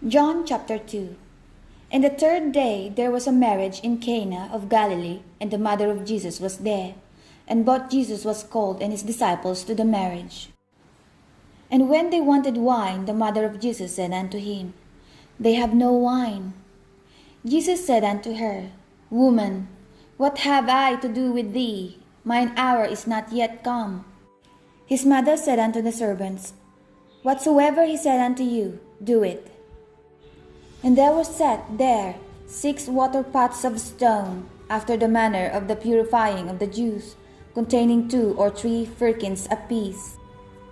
John chapter 2. And the third day there was a marriage in Cana of Galilee, and the mother of Jesus was there. And both Jesus was called and his disciples to the marriage. And when they wanted wine, the mother of Jesus said unto him, They have no wine. Jesus said unto her, Woman, what have I to do with thee? Mine hour is not yet come. His mother said unto the servants, Whatsoever he said unto you, do it. And there were set there 6 water pots of stone, after the manner of the purifying of the Jews, containing 2 or 3 firkins apiece.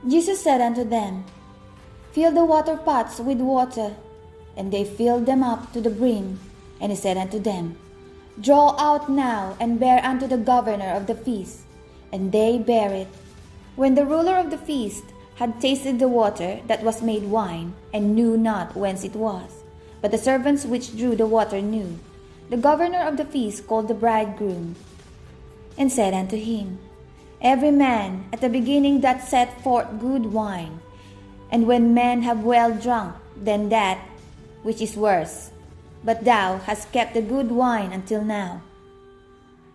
Jesus said unto them, Fill the water pots with water. And they filled them up to the brim. And he said unto them, Draw out now, and bear unto the governor of the feast. And they bare it. When the ruler of the feast had tasted the water that was made wine, and knew not whence it was, but the servants which drew the water knew, the governor of the feast called the bridegroom, and said unto him, Every man at the beginning doth set forth good wine, and when men have well drunk, then that which is worse. But thou hast kept the good wine until now.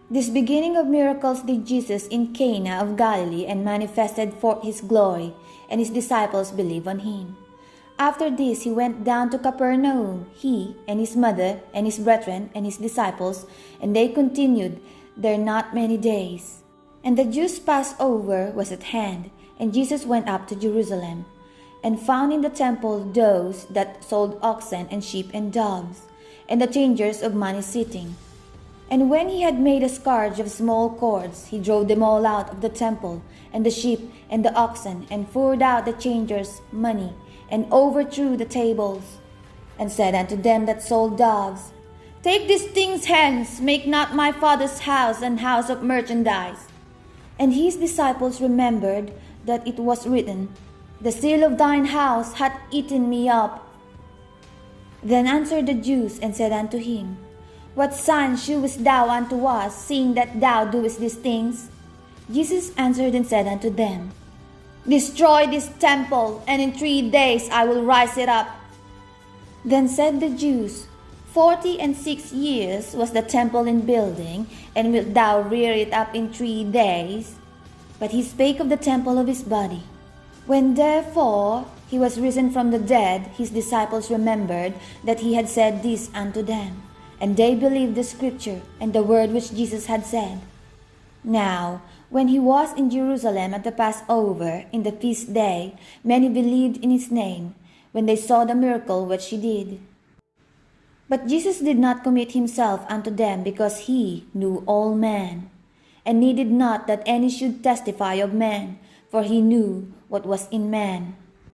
This beginning of miracles did Jesus in Cana of Galilee, and manifested forth his glory, and his disciples believed on him. After this he went down to Capernaum, he and his mother and his brethren and his disciples, and they continued there not many days. And the Jews' Passover was at hand, and Jesus went up to Jerusalem, and found in the temple those that sold oxen and sheep and doves, and the changers of money sitting. And when he had made a scourge of small cords, he drove them all out of the temple, and the sheep and the oxen, and poured out the changers' money, and overthrew the tables, and said unto them that sold doves, Take these things hence, make not my Father's house an house of merchandise. And his disciples remembered that it was written, The zeal of thine house hath eaten me up. Then answered the Jews, and said unto him, What sign shewest thou unto us, seeing that thou doest these things? Jesus answered and said unto them, Destroy this temple, and in 3 days I will rise it up. Then said the Jews, 46 years was the temple in building, and wilt thou rear it up in 3 days? But he spake of the temple of his body. When therefore he was risen from the dead, his disciples remembered that he had said this unto them, and they believed the scripture and the word which Jesus had said. Now, when he was in Jerusalem at the Passover, in the feast day, many believed in his name, when they saw the miracle which he did. But Jesus did not commit himself unto them, because he knew all men, and needed not that any should testify of men, for he knew what was in man.